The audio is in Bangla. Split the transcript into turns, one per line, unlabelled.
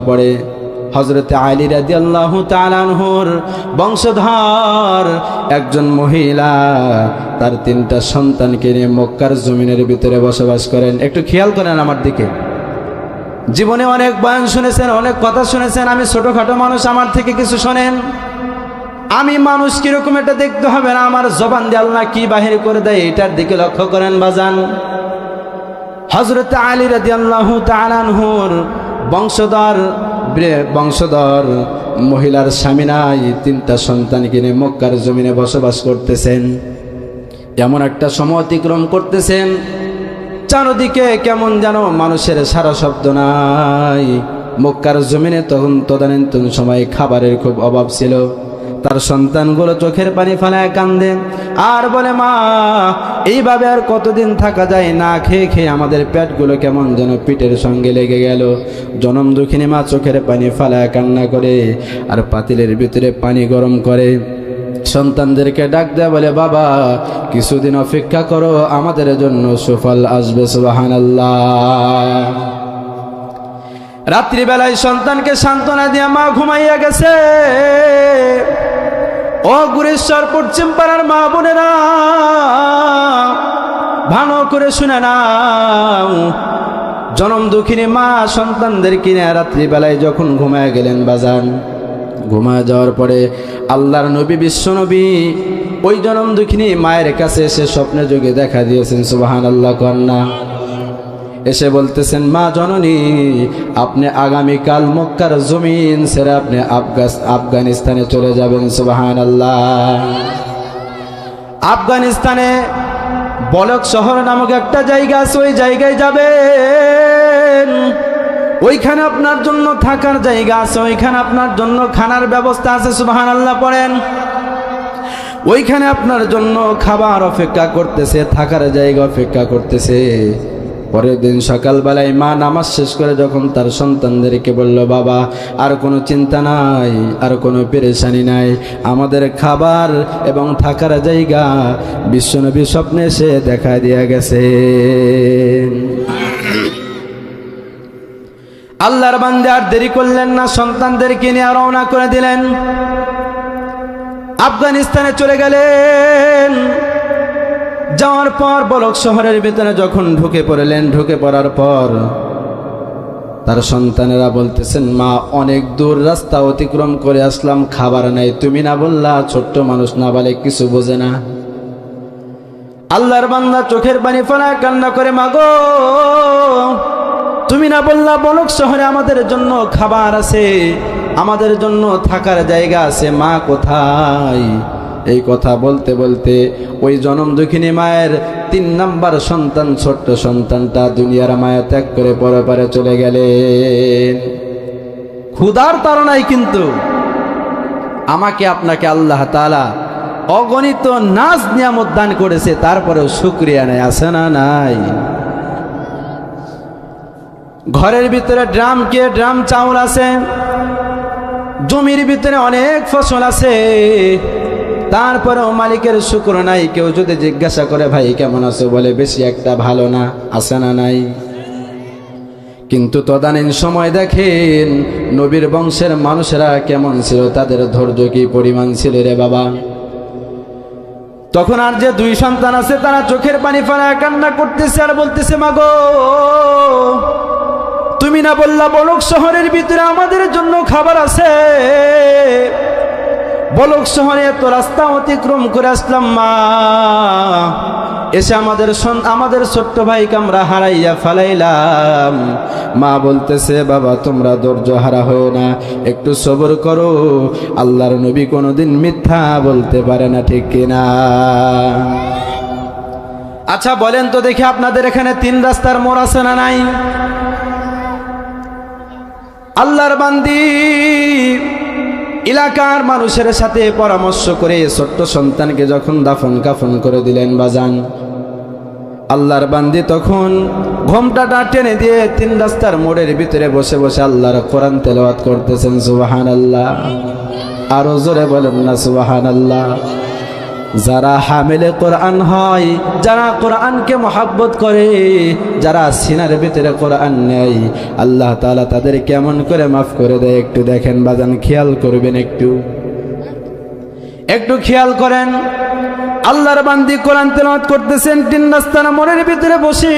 পরে হযরত আলী রাদিয়াল্লাহু তাআলা আনহুর বংশধর একজন মহিলা তার 3টা সন্তানকে নিয়ে মক্কার জমিনের ভিতরে বসবাস করেন। একটু খেয়াল করেন আমার দিকে। জীবনে অনেক বয়ান শুনেছেন, অনেক কথা শুনেছেন, আমি ছোটখাটো মানুষ, আমার থেকে কিছু শোনেন। আমি মানুষ কিরকম এটা দেখতে হবে না, আমার জবান দিয়ে আল্লাহ কি বাহির করে দেয় এটার দিকে লক্ষ্য করেন বাজান। হযরত আলী রাদিয়াল্লাহু তাআলা আনহুর বংশধর মহিলার স্বামী নাই, 3টা সন্তানকে নিয়ে মক্কার জমিনে বসবাস করতেছেন। এমন একটা সময় অতিক্রম করতেছেন, চারদিকে কেমন যেন মানুষের সারা শব্দ নাই। মক্কার জমিনে তখন তদানীন্তন সময় খাবারের খুব অভাব ছিল। তার সন্তানগুলো চোখের পানি ফেলায় কান্দে আর বলে, মা এইভাবে আর কতদিন থাকা যায়, না খেয়ে খেয়ে আমাদের পেটগুলো কেমন যেন পিঠের সঙ্গে লেগে গেল। জনম দুঃখিনী মা চোখের পানি ফেলায় কান্না করে আর পাতিলের ভিতরে পানি গরম করে সন্তানদেরকে ডাক দেয়, বলে, বাবা কিছুদিন অপেক্ষা করো, আমাদের জন্য সুফল আসবে। সুবহানাল্লাহ। রাত্রিবেলায় সন্তানকে সান্ত্বনা দিয়ে মা ঘুমাইয়া গেছে। ও গুরেশ্বর পশ্চিম পাড়ার মা বোনেরা, ভালো করে শুনে নাও। জনম দুঃখিনী মা সন্তানদের কিনে রাত্রিবেলায় যখন ঘুমায় গেলেন বাজান, ঘুমায় যাওয়ার পরে আল্লাহর নবী বিশ্ব নবী ওই জনম দুঃখিনী মায়ের কাছে এসে স্বপ্নে যোগে দেখা দিয়েছেন। সুবহানাল্লাহ কন্যা এসে বলতেছেন, মা জননী আপনি আগামীকাল মক্কার জমিন ছেড়ে আপনি আফগানিস্তানে চলে যাবেন। সুবহানাল্লাহ। আফগানিস্তানে বলক শহর নামক একটা জায়গা আছে, ওই জায়গায় যাবেন। ওইখানে আপনার জন্য থাকার জায়গা আছে, ওইখানে আপনার জন্য খানার ব্যবস্থা আছে। সুবহানাল্লাহ পড়েন। ওইখানে আপনার জন্য খাবার অপেক্ষা করতেছে, থাকার জায়গা অপেক্ষা করতেছে। পরের দিন সকালবেলায় মা নামাজ শেষ করে যখন তার সন্তানদেরকে বলল, বাবা আর কোনো চিন্তা নাই, আর কোনো পেরেশানি নাই, আমাদের খাবার এবং থাকার জায়গা বিশ্বনবী স্বপ্নে এসে দেখা দিয়ে গেছে। আল্লাহর বান্দা আর দেরি করলেন না, সন্তানদেরকে নিয়ে রওনা করে দিলেন, আফগানিস্তানে চলে গেলেন। যাওয়ার পর বলক শহরের ভিতরে যখন ঢুকে পড়লেন, ঢুকে পড়ার পর তার সন্তানেরা বলতেছেন, মা অনেক দূর রাস্তা অতিক্রম করে আসলাম, খাবার নাই, তুমি না বললা ছোট্ট মানুষ না বলে কিছু বোঝে না। আল্লাহর বান্দা চোখের পানি ফেলা কান্না করে, মাগো তুমি না বললা বলক শহরে আমাদের জন্য খাবার আছে, আমাদের জন্য থাকার জায়গা আছে, মা কোথায়? এই কথা বলতে বলতে ওই জনম দুঃখিনী মায়ের 3 নাম্বার সন্তান, ছোট্ট সন্তানটা দুনিয়ার মায়া ত্যাগ করে পরপারে চলে গেলেন। ক্ষুধার তাড়নায় কিন্তু আমাকে আপনাকে আল্লাহ তাআলা অগণিত নাজ নিয়ামত দান করেছে, তারপরেও শুকরিয়া নেই, আছে না নাই? ঘরের ভিতরে ড্রাম চাউল আছে, জমির ভিতরে অনেক ফসল আছে, তারপরেও মালিকের শুকর নাই। কেউ যদি জিজ্ঞাসা করে, ভাই কেমন আছো, বলে বেশি একটা ভালো না, আছে না নাই? কিন্তু তদানীন সময় দেখেন নবীর বংশের মানুষেরা কেমন ছিল, তাদের ধৈর্য কি পরিমাণ ছিল রে বাবা। তখন আর যে 2 সন্তান আছে তারা চোখের পানি ফেলায় কান্না করতেছে আর বলতেছে, মাগো তুমি না বললা বলক শহরের ভিতরে আমাদের জন্য খাবার আছে, বলক শহরে এত রাস্তা অতিক্রম করে আসলাম, মা এসে আমাদের ছোট্ট ভাইকে আমরা হারাইয়া ফেলাইলাম। মা বলতেছে, বাবা তোমরা ধৈর্য হারা হও না, একটু সবর করো, আল্লাহর নবী কোনোদিন মিথ্যা বলতে পারে না, ঠিক কিনা? আচ্ছা বলেন তো দেখি, আপনাদের এখানে 3 রাস্তার মোড় আছে না নাই? আল্লাহর বান্দি এলাকার মানুষের সাথে পরামর্শ করে ছোট্ট সন্তানকে যখন দাফন কাফন করে দিলেন বাজান, আল্লাহর বান্দি তখন ঘোমটাটা টেনে দিয়ে 3 রাস্তার মোড়ের ভিতরে বসে বসে আল্লাহর কোরআন তেলাওয়াত করতেছেন। সুবহানাল্লাহ। আরো জোরে বলেন না সুবহানাল্লাহ। যারা হামিলে কোরআন হয়, যারা কোরআনকে মহাব্বত করে, যারা সিনার ভিতরে কোরআন নেয়, আল্লাহ তাআলা তাদের কেমন করে মাফ করে দেয় একটু দেখেন বাজান, খেয়াল করবেন, একটু খেয়াল করেন। আল্লাহর বান্দি কোরআন তেলাওয়াত করতেছেন তিন রাস্তার মোড়ের ভিতরে বসে।